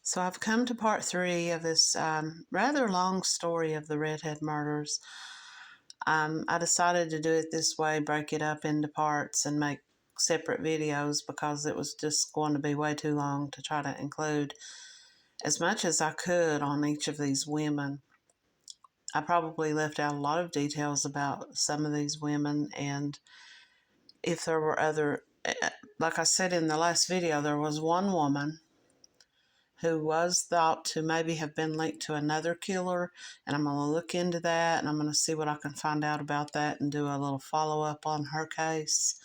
So I've come to part 3 of this rather long story of the Redhead murders. I decided to do it this way, break it up into parts and make separate videos because it was just going to be way too long to try to include as much as I could on each of these women. I probably left out a lot of details about some of these women, and if there were other, like I said in the last video, there was one woman who was thought to maybe have been linked to another killer, and I'm going to look into that, and I'm going to see what I can find out about that and do a little follow-up on her case.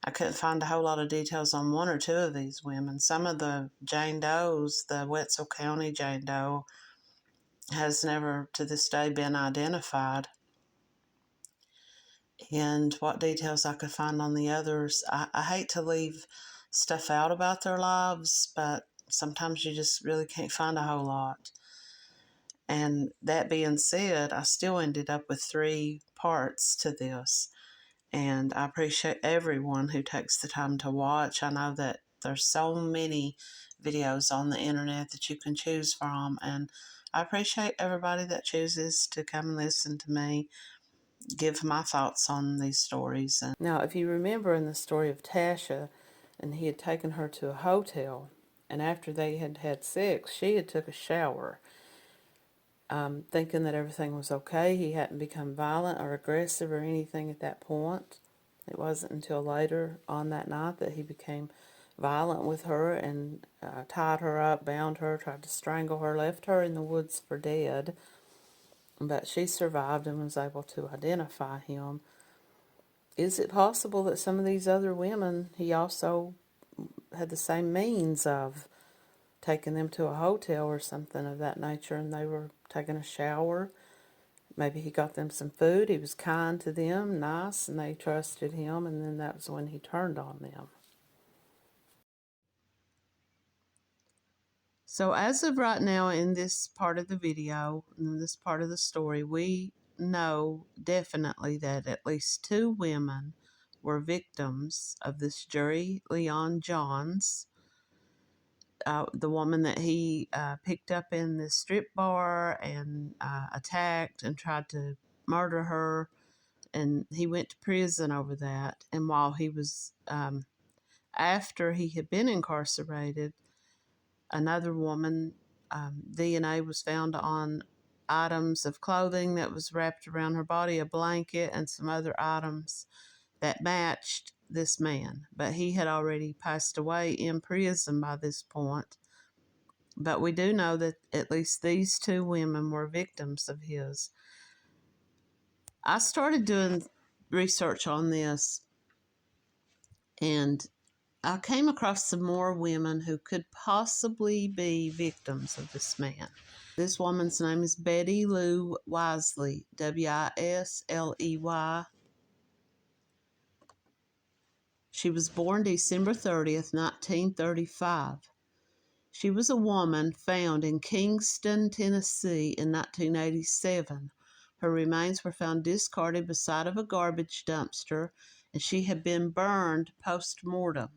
I couldn't find a whole lot of details on one or two of these women. Some of the Jane Does, the Wetzel County Jane Doe, has never to this day been identified. And what details I could find on the others, I hate to leave stuff out about their lives, but sometimes you just really can't find a whole lot. And that being said, I still ended up with 3 parts to this. And I appreciate everyone who takes the time to watch. I know that there's so many videos on the internet that you can choose from, and I appreciate everybody that chooses to come and listen to me give my thoughts on these stories. And now, if you remember in the story of Tasha, and he had taken her to a hotel, and after they had had sex, she had took a shower, thinking that everything was okay. He hadn't become violent or aggressive or anything at that point. It wasn't until later on that night that he became violent with her and tied her up, bound her, tried to strangle her, left her in the woods for dead. But she survived and was able to identify him. Is it possible that some of these other women, he also had the same means of taking them to a hotel or something of that nature, and they were taking a shower? Maybe he got them some food, he was kind to them, nice, and they trusted him, and then that was when he turned on them. So as of right now in this part of the video, in this part of the story, we know definitely that at least 2 women were victims of this Jerry Leon Johns, the woman that he picked up in the strip bar and attacked and tried to murder her, and he went to prison over that. And while he was, after he had been incarcerated, another woman, DNA was found on items of clothing that was wrapped around her body, a blanket, and some other items that matched this man. But he had already passed away in prison by this point. But we do know that at least these 2 women were victims of his. I started doing research on this, and I came across some more women who could possibly be victims of this man. This woman's name is Betty Lou Wisley, Wisley. She was born December 30th, 1935. She was a woman found in Kingston, Tennessee in 1987. Her remains were found discarded beside of a garbage dumpster, and she had been burned post-mortem.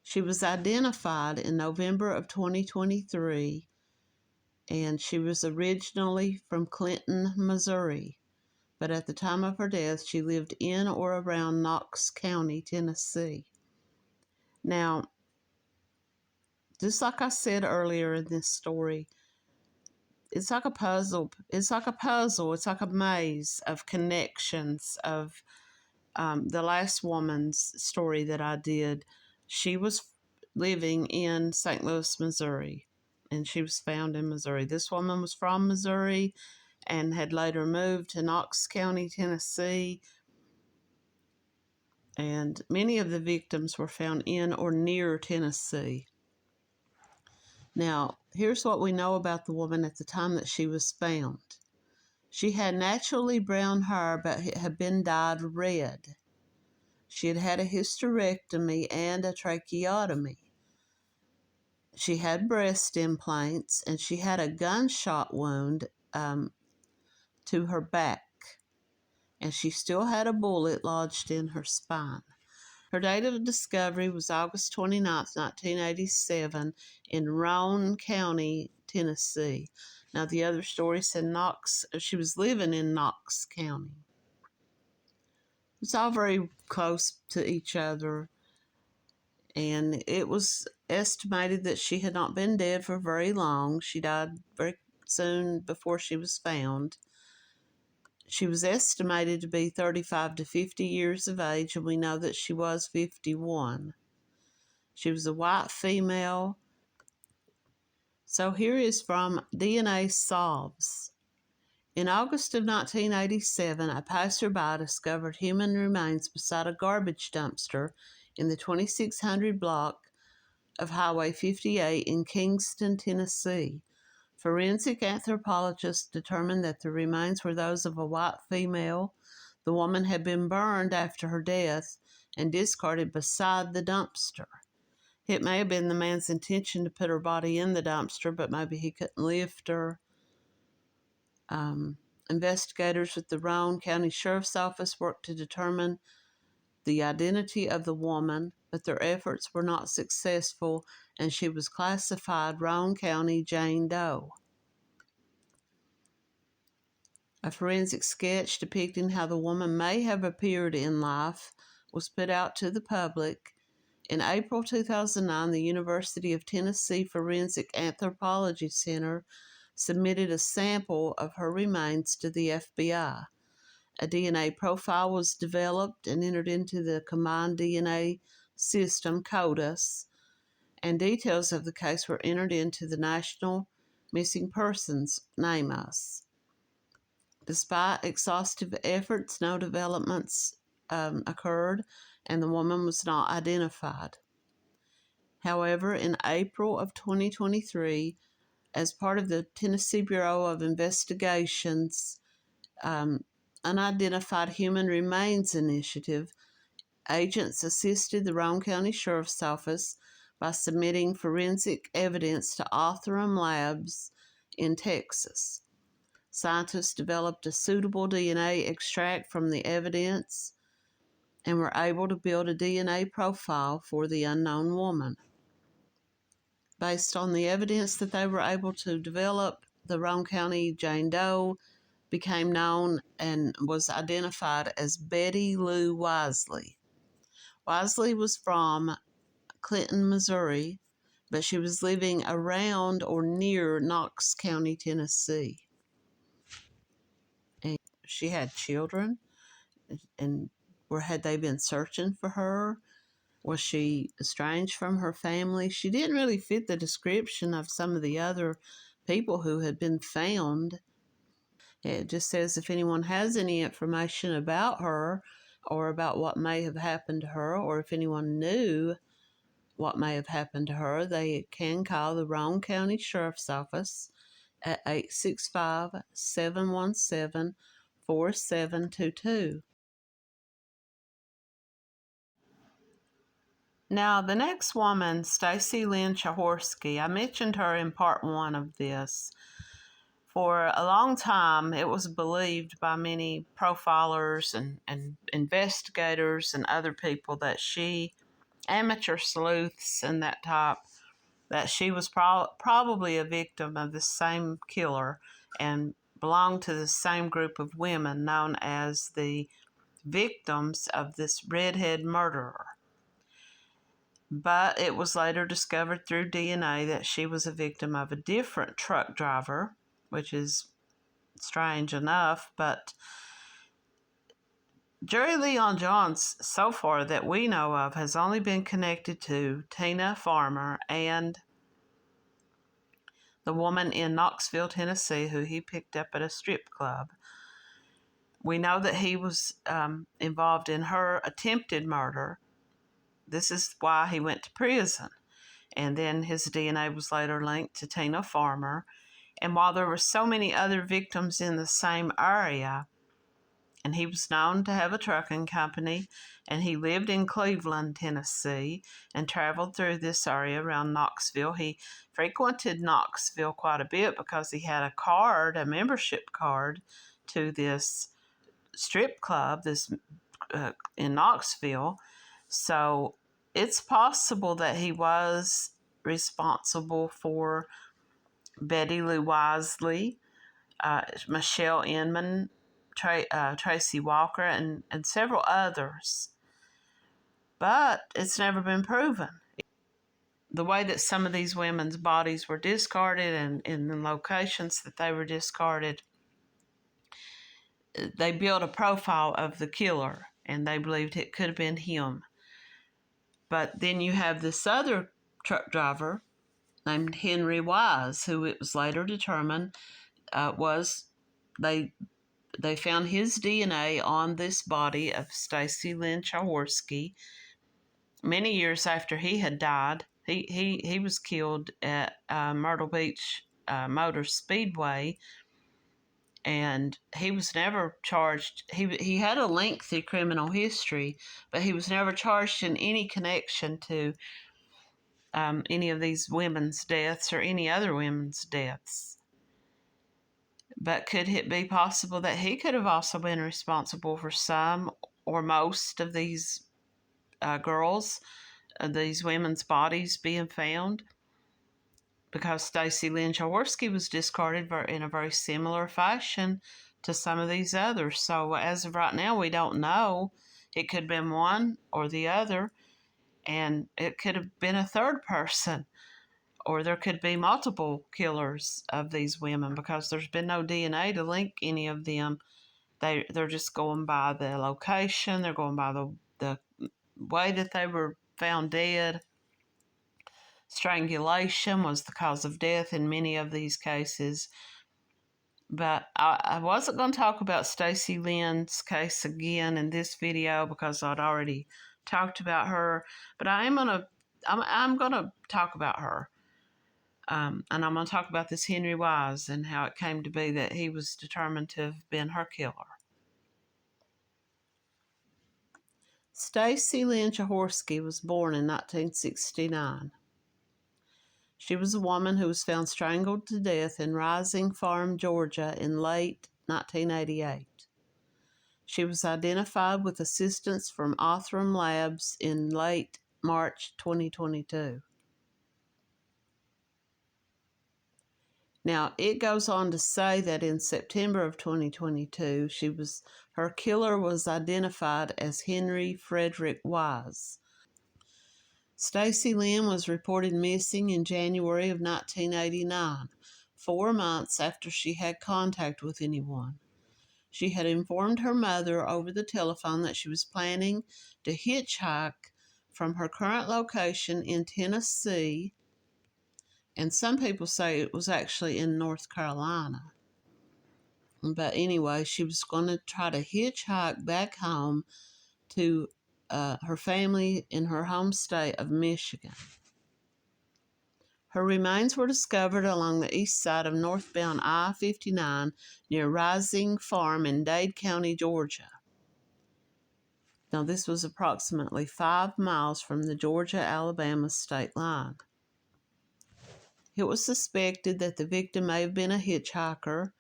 She was identified in November of 2023, and she was originally from Clinton, Missouri. But at the time of her death, she lived in or around Knox County, Tennessee. Now, just like I said earlier in this story, it's like a puzzle. It's like a maze of connections of the last woman's story that I did. She was living in St. Louis, Missouri, and she was found in Missouri. This woman was from Missouri and had later moved to Knox County, Tennessee, and many of the victims were found in or near Tennessee. Now, here's what we know about the woman at the time that she was found. She had naturally brown hair, but it had been dyed red. She had had a hysterectomy and a tracheotomy. She had breast implants, and she had a gunshot wound to her back, and she still had a bullet lodged in her spine. Her date of discovery was August 29th, 1987, in Roane County, Tennessee. Now, the other story said she was living in Knox County. It's all very close to each other, and it was estimated that she had not been dead for very long. She died very soon before she was found. She was estimated to be 35 to 50 years of age, and we know that she was 51. She was a white female. So here is from DNA Solves. In August of 1987, a passerby discovered human remains beside a garbage dumpster in the 2600 block of Highway 58 in Kingston, Tennessee. Forensic anthropologists determined that the remains were those of a white female. The woman had been burned after her death and discarded beside the dumpster. It may have been the man's intention to put her body in the dumpster, but maybe he couldn't lift her. Investigators with the Roane County Sheriff's Office worked to determine the identity of the woman, but their efforts were not successful, and she was classified Roane County Jane Doe. A forensic sketch depicting how the woman may have appeared in life was put out to the public. In April 2009, the University of Tennessee Forensic Anthropology Center submitted a sample of her remains to the FBI. A DNA profile was developed and entered into the Combined DNA System, CODIS, and details of the case were entered into the National Missing Persons, NamUs. Despite exhaustive efforts, no developments occurred, and the woman was not identified. However, in April of 2023, as part of the Tennessee Bureau of Investigation's Unidentified Human Remains Initiative, agents assisted the Roane County Sheriff's Office by submitting forensic evidence to Othram Labs in Texas. Scientists developed a suitable DNA extract from the evidence and were able to build a DNA profile for the unknown woman. Based on the evidence that they were able to develop, the Roane County Jane Doe became known and was identified as Betty Lou Wisely. Wisely was from Clinton, Missouri, but she was living around or near Knox County, Tennessee. And she had children, and had they been searching for her? Was she estranged from her family? She didn't really fit the description of some of the other people who had been found. It just says if anyone has any information about her or about what may have happened to her, or if anyone knew what may have happened to her, they can call the Roane County Sheriff's Office at 865-717-4722. Now, the next woman, Stacy Lynn Chahorsky, I mentioned her in part 1 of this. For a long time, it was believed by many profilers and investigators and other people that amateur sleuths and that type, that she was probably a victim of the same killer and belonged to the same group of women known as the victims of this redhead murderer. But it was later discovered through DNA that she was a victim of a different truck driver, which is strange enough, but Jerry Leon Johns, so far that we know of, has only been connected to Tina Farmer and the woman in Knoxville, Tennessee, who he picked up at a strip club. We know that he was involved in her attempted murder. This is why he went to prison. And then his DNA was later linked to Tina Farmer. And while there were so many other victims in the same area, and he was known to have a trucking company, and he lived in Cleveland, Tennessee, and traveled through this area around Knoxville. He frequented Knoxville quite a bit because he had a membership card to this strip club in Knoxville. So it's possible that he was responsible for Betty Lou Wisely, Michelle Inman, Tracy Walker, and several others. But it's never been proven. The way that some of these women's bodies were discarded and in the locations that they were discarded, they built a profile of the killer, and they believed it could have been him. But then you have this other truck driver named Henry Wise, who it was later determined was they found his DNA on this body of Stacy Lynn Jaworski many years after he had died. He was killed at Myrtle Beach Motor Speedway, and he was never charged. He had a lengthy criminal history, but he was never charged in any connection to any of these women's deaths or any other women's deaths. But could it be possible that he could have also been responsible for some or most of these girls, these women's bodies being found? Because Stacy Lynn Jaworski was discarded in a very similar fashion to some of these others. So as of right now, we don't know. It could have been one or the other, and it could have been a third person, or there could be multiple killers of these women because there's been no DNA to link any of them. They're just going by the location. They're going by the way that they were found dead. Strangulation was the cause of death in many of these cases. But I wasn't going to talk about Stacy Lynn's case again in this video because I'd already talked about her. But I'm gonna talk about her. And I'm going to talk about this Henry Wise and how it came to be that he was determined to have been her killer. Stacy Lynn Jaworski was born in 1969. She was a woman who was found strangled to death in Rising Farm, Georgia in late 1988. She was identified with assistance from Othram Labs in late March 2022. Now, it goes on to say that in September of 2022, her killer was identified as Henry Frederick Wise. Stacy Lynn was reported missing in January of 1989, 4 months after she had contact with anyone. She had informed her mother over the telephone that she was planning to hitchhike from her current location in Tennessee, and some people say it was actually in North Carolina. But anyway, she was going to try to hitchhike back home to her family in her home state of Michigan. Her remains were discovered along the east side of northbound I-59 near Rising Farm in Dade County, Georgia. Now, this was approximately 5 miles from the Georgia-Alabama state line. It was suspected that the victim may have been a hitchhiker,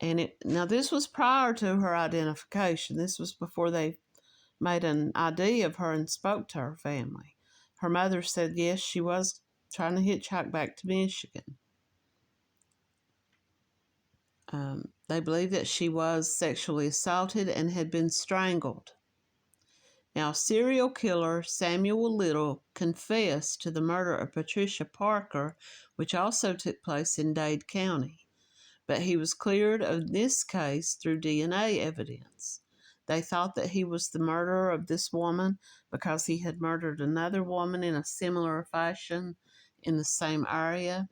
and now this was prior to her identification. This was before they made an ID of her and spoke to her family. Her mother said yes, she was trying to hitchhike back to Michigan. They believe that she was sexually assaulted and had been strangled. Now, serial killer Samuel Little confessed to the murder of Patricia Parker, which also took place in Dade County, but he was cleared of this case through DNA evidence. They thought that he was the murderer of this woman because he had murdered another woman in a similar fashion in the same area.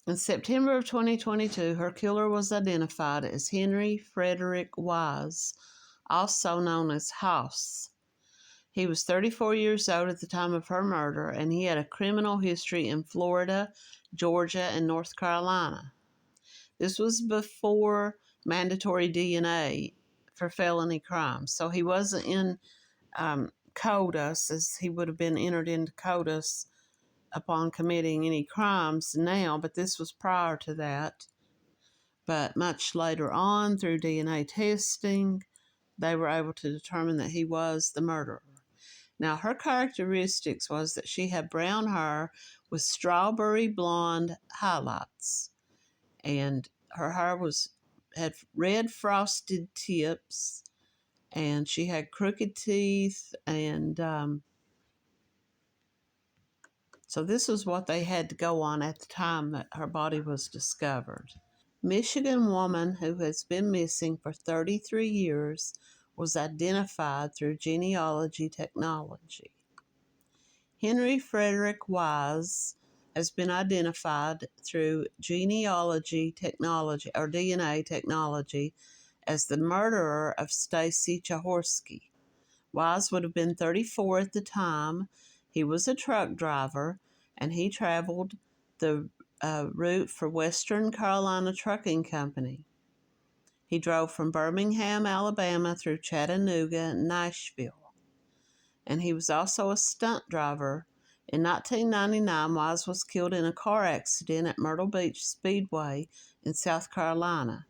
In September of 2022, her killer was identified as Henry Frederick Wise, also known as House. He was 34 years old at the time of her murder, and he had a criminal history in Florida, Georgia, and North Carolina. This was before mandatory DNA for felony crimes, so he wasn't in CODIS, as he would have been entered into CODIS upon committing any crimes now, but this was prior to that. But much later on, through DNA testing, they were able to determine that he was the murderer. Now, her characteristics was that she had brown hair with strawberry blonde highlights, and her hair had red frosted tips, and she had crooked teeth, and so this was what they had to go on at the time that her body was discovered. Michigan woman who has been missing for 33 years was identified through genealogy technology. Henry Frederick Wise has been identified through genealogy technology or DNA technology as the murderer of Stacy Jaworski. Wise would have been 34 at the time. He was a truck driver, and he traveled the route for Western Carolina Trucking Company. He drove from Birmingham, Alabama through Chattanooga and Nashville. And he was also a stunt driver. In 1999, Wise was killed in a car accident at Myrtle Beach Speedway in South Carolina.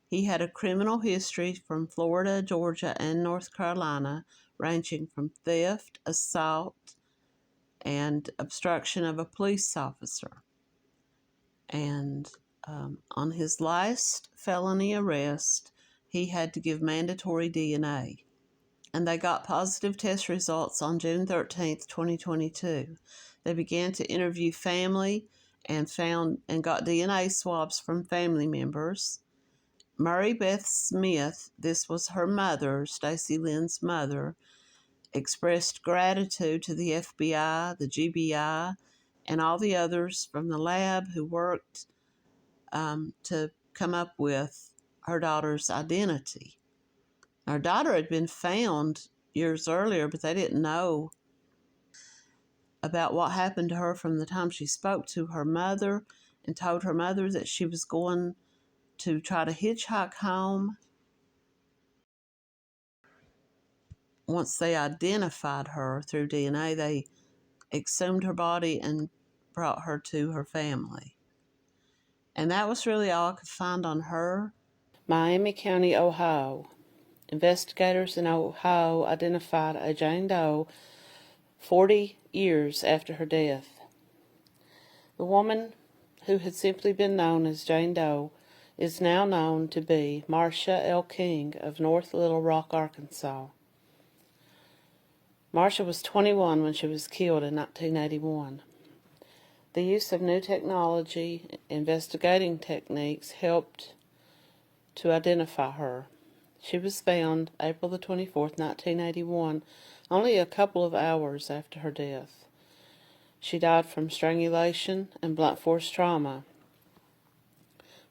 He had a criminal history from Florida, Georgia, and North Carolina, ranging from theft, assault, and obstruction of a police officer. And on his last felony arrest, he had to give mandatory DNA. And they got positive test results on June 13th, 2022. They began to interview family and got DNA swabs from family members. Murray Beth Smith, this was her mother, Stacy Lynn's mother, expressed gratitude to the FBI, the GBI, and all the others from the lab who worked to come up with her daughter's identity. Her daughter had been found years earlier, but they didn't know about what happened to her from the time she spoke to her mother and told her mother that she was going to try to hitchhike home. Once they identified her through DNA, they exhumed her body and brought her to her family. And that was really all I could find on her. Miami County, Ohio. Investigators in Ohio identified a Jane Doe 40 years after her death. The woman, who had simply been known as Jane Doe, is now known to be Marcia L. King of North Little Rock, Arkansas. Marcia was 21 when she was killed in 1981. The use of new technology, investigating techniques helped to identify her. She was found April the 24th, 1981, only a couple of hours after her death. She died from strangulation and blunt force trauma.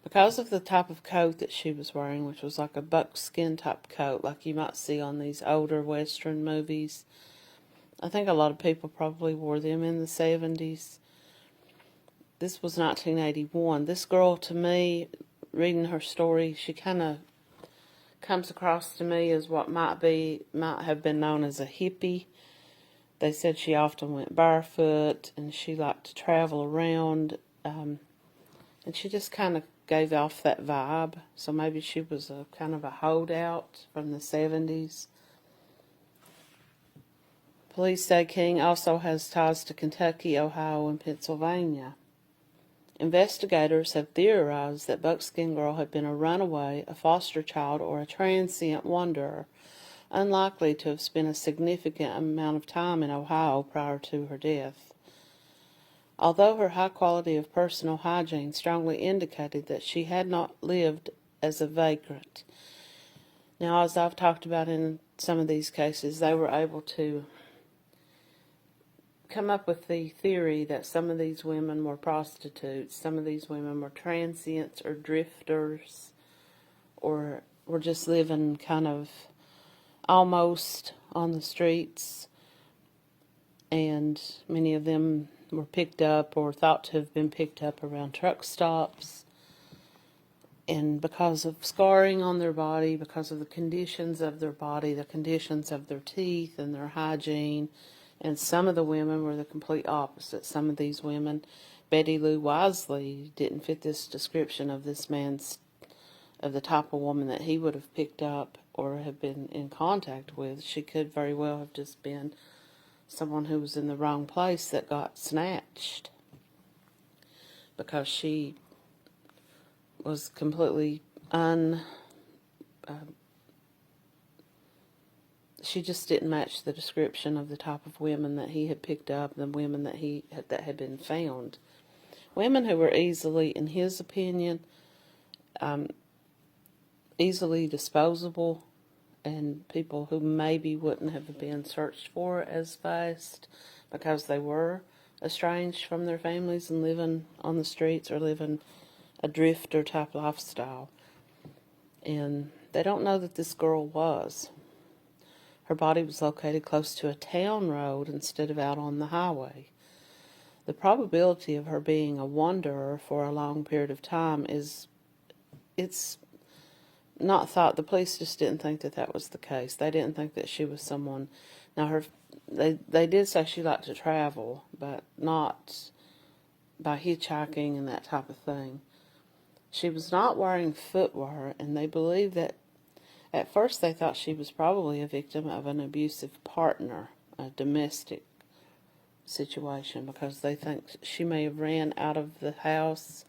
Because of the type of coat that she was wearing, which was like a buckskin type coat, like you might see on these older Western movies, I think a lot of people probably wore them in the 70s. This was 1981. This girl, to me, reading her story, she kind of comes across to me as what might have been known as a hippie. They said she often went barefoot and she liked to travel around, and she just kind of gave off that vibe. So maybe she was a kind of a holdout from the 70s. Police say King also has ties to Kentucky, Ohio, and Pennsylvania. Investigators have theorized that Buckskin Girl had been a runaway, a foster child, or a transient wanderer, unlikely to have spent a significant amount of time in Ohio prior to her death. Although her high quality of personal hygiene strongly indicated that she had not lived as a vagrant. Now, as I've talked about in some of these cases, they were able to come up with the theory that some of these women were prostitutes, some of these women were transients or drifters, or were just living kind of almost on the streets, and many of them were picked up or thought to have been picked up around truck stops. And because of scarring on their body, because of the conditions of their body, the conditions of their teeth and their hygiene, and some of the women were the complete opposite. Some of these women, Betty Lou Wisely, didn't fit this description of this man's, of the type of woman that he would have picked up or have been in contact with. She could very well have just been someone who was in the wrong place that got snatched, because she was completely she just didn't match the description of the type of women that he had picked up, the women that had been found. Women who were easily, in his opinion, easily disposable, and people who maybe wouldn't have been searched for as fast because they were estranged from their families and living on the streets or living a drifter type lifestyle. And they don't know that this girl was. Her body was located close to a town road instead of out on the highway. The probability of her being a wanderer for a long period of time it's not thought. The police just didn't think that that was the case. They didn't think that she was someone. Now, they did say she liked to travel, but not by hitchhiking and that type of thing. She was not wearing footwear, and they believe that at first they thought she was probably a victim of an abusive partner, a domestic situation, because they think she may have ran out of the house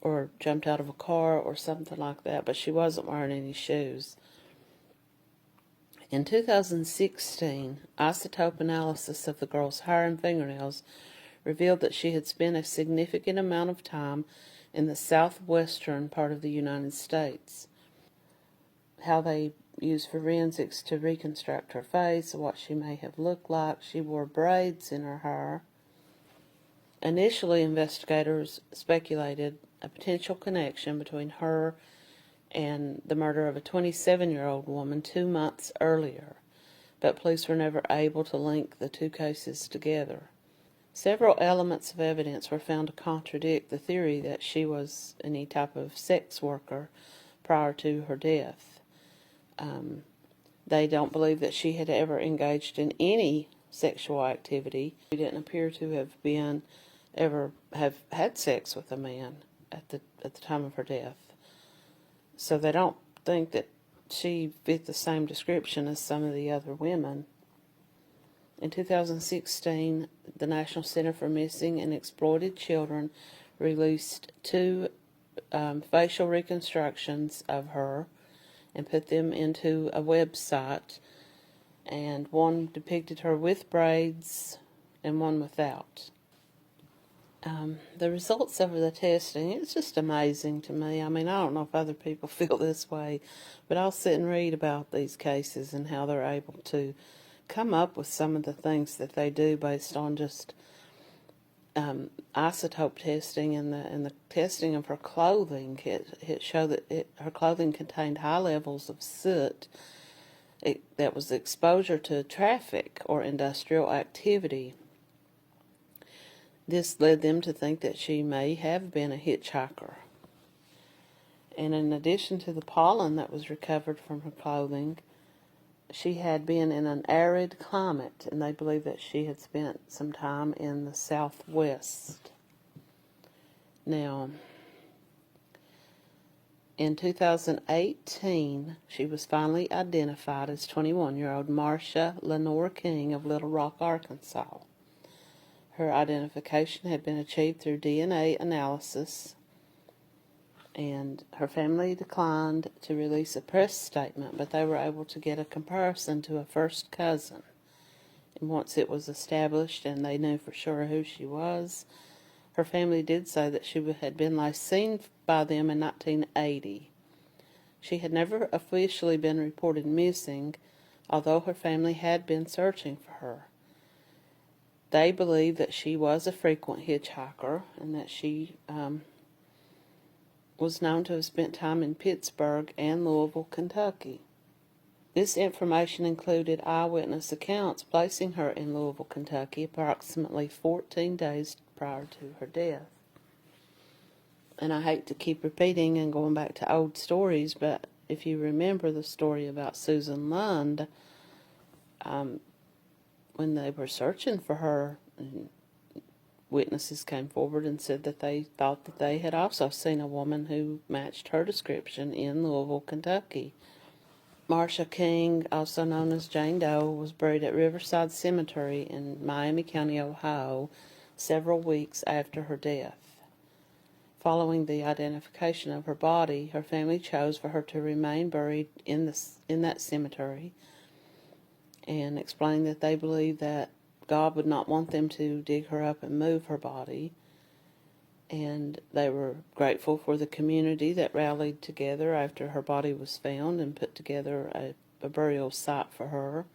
or jumped out of a car or something like that, but she wasn't wearing any shoes. In 2016, isotope analysis of the girl's hair and fingernails revealed that she had spent a significant amount of time in the southwestern part of the United States. How they used forensics to reconstruct her face, what she may have looked like. She wore braids in her hair. Initially, investigators speculated a potential connection between her and the murder of a 27-year-old woman 2 months earlier, but police were never able to link the two cases together. Several elements of evidence were found to contradict the theory that she was any type of sex worker prior to her death. They don't believe that she had ever engaged in any sexual activity. She didn't appear to have have had sex with a man at the time of her death. So they don't think that she fit the same description as some of the other women. In 2016, the National Center for Missing and Exploited Children released two facial reconstructions of her and put them into a website, and one depicted her with braids and one without. The results of the testing, it's just amazing to me. I mean, I don't know if other people feel this way, but I'll sit and read about these cases and how they're able to come up with some of the things that they do based on just isotope testing and the testing of her clothing. It showed that her clothing contained high levels of soot. That was exposure to traffic or industrial activity. This led them to think that she may have been a hitchhiker. And in addition to the pollen that was recovered from her clothing, she had been in an arid climate, and they believe that she had spent some time in the Southwest. Now, in 2018, she was finally identified as 21-year-old Marcia Lenore King of Little Rock, Arkansas. Her identification had been achieved through DNA analysis, and her family declined to release a press statement, but they were able to get a comparison to a first cousin. And once it was established and they knew for sure who she was, her family did say that she had been last seen by them in 1980. She had never officially been reported missing, although her family had been searching for her. They believe that she was a frequent hitchhiker and that she was known to have spent time in Pittsburgh and Louisville, Kentucky. This information included eyewitness accounts placing her in Louisville, Kentucky approximately 14 days prior to her death. And I hate to keep repeating and going back to old stories, but if you remember the story about Susan Lund, when they were searching for her, witnesses came forward and said that they thought that they had also seen a woman who matched her description in Louisville, Kentucky. Marsha King, also known as Jane Doe, was buried at Riverside Cemetery in Miami County, Ohio, several weeks after her death. Following the identification of her body, her family chose for her to remain buried in that cemetery, and explained that they believed that God would not want them to dig her up and move her body. And they were grateful for the community that rallied together after her body was found and put together a burial site for her.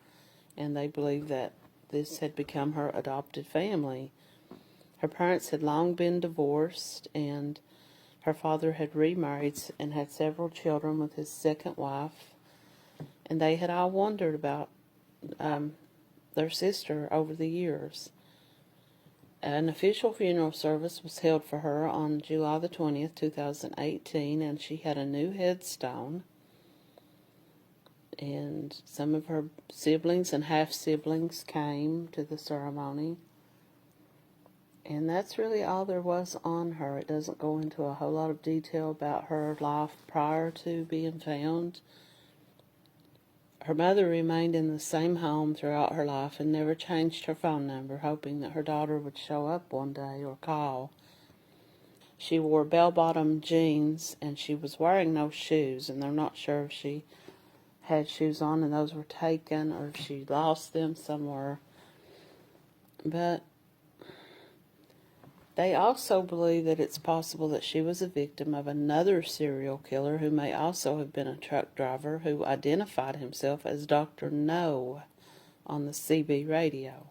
And they believed that this had become her adopted family. Her parents had long been divorced, and her father had remarried and had several children with his second wife. And they had all wondered about their sister over the years. An official funeral service was held for her on July the 20th, 2018, and she had a new headstone. And some of her siblings and half-siblings came to the ceremony. And that's really all there was on her. It doesn't go into a whole lot of detail about her life prior to being found. Her mother remained in the same home throughout her life and never changed her phone number, hoping that her daughter would show up one day or call. She wore bell-bottom jeans, and she was wearing no shoes, and they're not sure if she had shoes on and those were taken or if she lost them somewhere. But they also believe that it's possible that she was a victim of another serial killer who may also have been a truck driver who identified himself as Dr. No on the CB radio.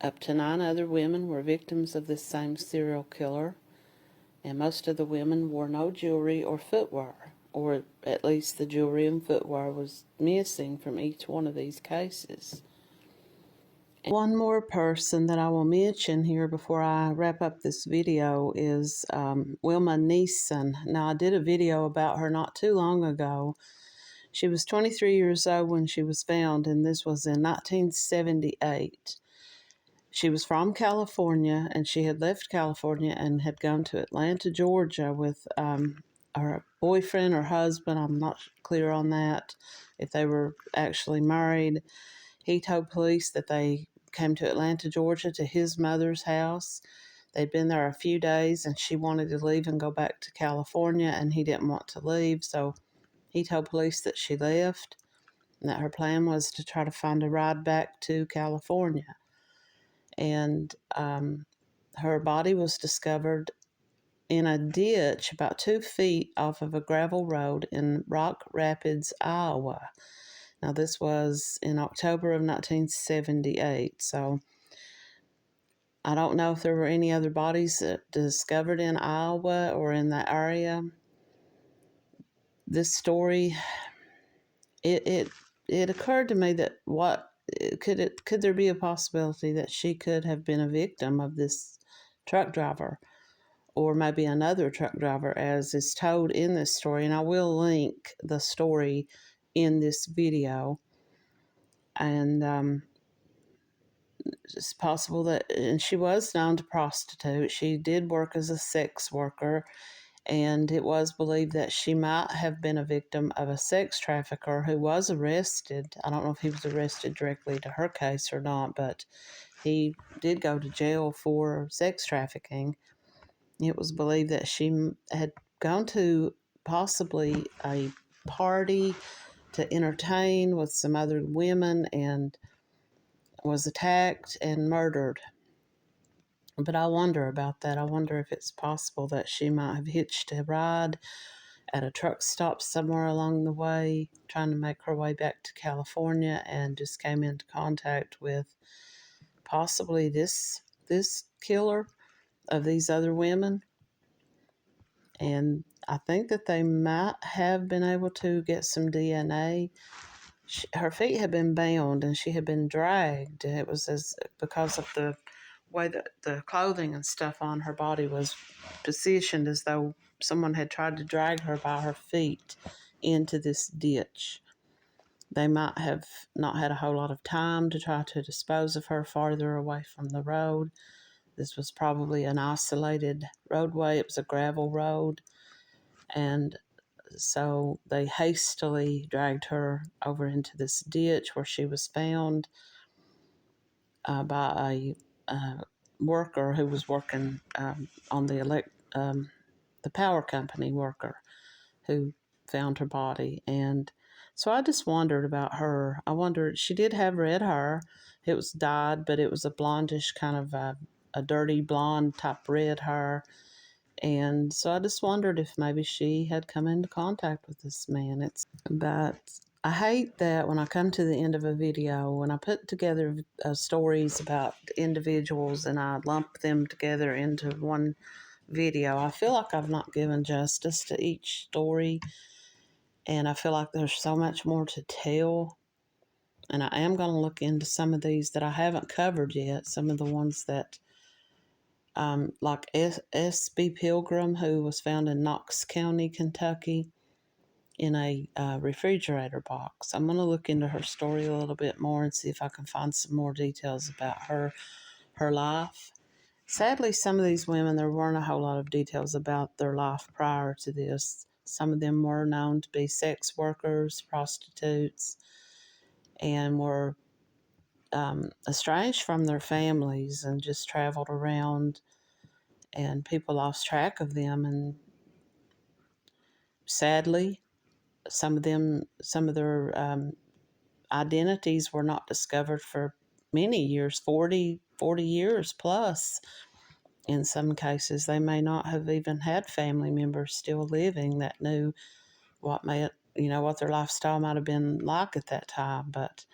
Up to 9 other women were victims of this same serial killer, and most of the women wore no jewelry or footwear, or at least the jewelry and footwear was missing from each one of these cases. One more person that I will mention here before I wrap up this video is Wilma Neeson. Now, I did a video about her not too long ago. She was 23 years old when she was found, and this was in 1978. She was from California, and she had left California and had gone to Atlanta, Georgia with her boyfriend or husband. I'm not clear on that, if they were actually married. He told police that they came to Atlanta, Georgia, to his mother's house. They'd been there a few days, and she wanted to leave and go back to California, and he didn't want to leave, so he told police that she left and that her plan was to try to find a ride back to California. And her body was discovered in a ditch about 2 feet off of a gravel road in Rock Rapids, Iowa. Now, this was in October of 1978, so I don't know if there were any other bodies discovered in Iowa or in that area. This story, it occurred to me that could there be a possibility that she could have been a victim of this truck driver, or maybe another truck driver, as is told in this story, and I will link the story in this video. And it's possible that, and she was known to prostitute. She did work as a sex worker, and it was believed that she might have been a victim of a sex trafficker who was arrested. I don't know if he was arrested directly to her case or not, but he did go to jail for sex trafficking. It was believed that she had gone to possibly a party to entertain with some other women and was attacked and murdered. But I wonder about that. I wonder if it's possible that she might have hitched a ride at a truck stop somewhere along the way, trying to make her way back to California, and just came into contact with possibly this killer of these other women. And I think that they might have been able to get some DNA. Her feet had been bound and she had been dragged. It was because of the way that the clothing and stuff on her body was positioned, as though someone had tried to drag her by her feet into this ditch. They might have not had a whole lot of time to try to dispose of her farther away from the road. This was probably an isolated roadway. It was a gravel road, and so they hastily dragged her over into this ditch where she was found by a worker who was working on the power company worker who found her body. And so I just wondered about her. I wondered, she did have red hair. It was dyed, but it was a blondish kind of a dirty blonde type red hair. And so I just wondered if maybe she had come into contact with this man. But I hate that when I come to the end of a video, when I put together stories about individuals and I lump them together into one video, I feel like I've not given justice to each story, and I feel like there's so much more to tell. And I am going to look into some of these that I haven't covered yet, some of the ones that like S.B. Pilgrim, who was found in Knox County, Kentucky, in a refrigerator box. I'm going to look into her story a little bit more and see if I can find some more details about her life. Sadly, some of these women, there weren't a whole lot of details about their life prior to this. Some of them were known to be sex workers, prostitutes, and were estranged from their families and just traveled around, and people lost track of them. And sadly, some of their identities were not discovered for many years, 40 years plus. In some cases, they may not have even had family members still living that knew what their lifestyle might have been like at that time. But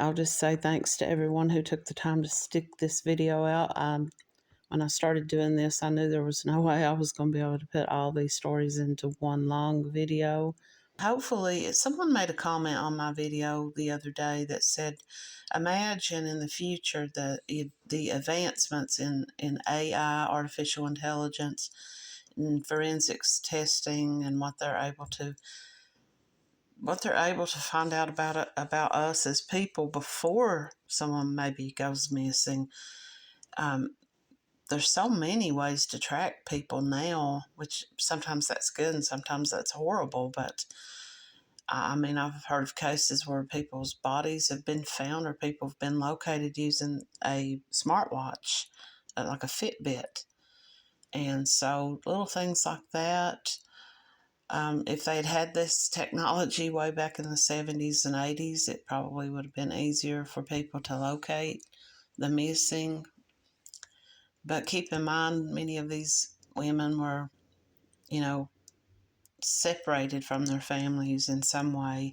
I'll just say thanks to everyone who took the time to stick this video out. When I started doing this, I knew there was no way I was going to be able to put all these stories into one long video. Hopefully, someone made a comment on my video the other day that said, imagine in the future the advancements in AI, artificial intelligence, and forensics testing, and what they're able to find out about us as people before someone maybe goes missing. There's so many ways to track people now, which sometimes that's good and sometimes that's horrible. But I mean, I've heard of cases where people's bodies have been found or people have been located using a smartwatch, like a Fitbit. And so little things like that, if they'd had this technology way back in the 70s and 80s, it probably would have been easier for people to locate the missing. But keep in mind, many of these women were, separated from their families in some way.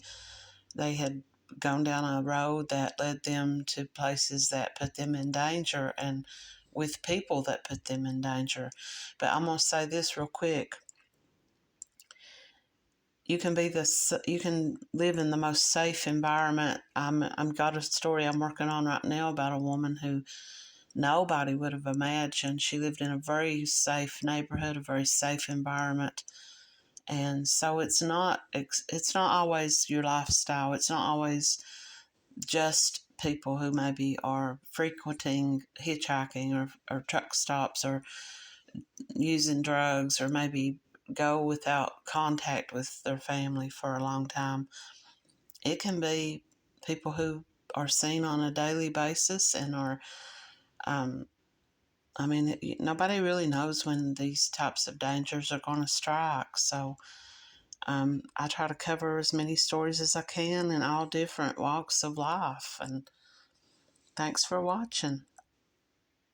They had gone down a road that led them to places that put them in danger and with people that put them in danger. But I'm going to say this real quick. You can live in the most safe environment. I'm got a story I'm working on right now about a woman who nobody would have imagined. She lived in a very safe neighborhood, a very safe environment. And so it's not always your lifestyle. It's not always just people who maybe are frequenting hitchhiking or truck stops or using drugs or maybe go without contact with their family for a long time. It can be people who are seen on a daily basis and are, nobody really knows when these types of dangers are going to strike. So I try to cover as many stories as I can in all different walks of life. And thanks for watching.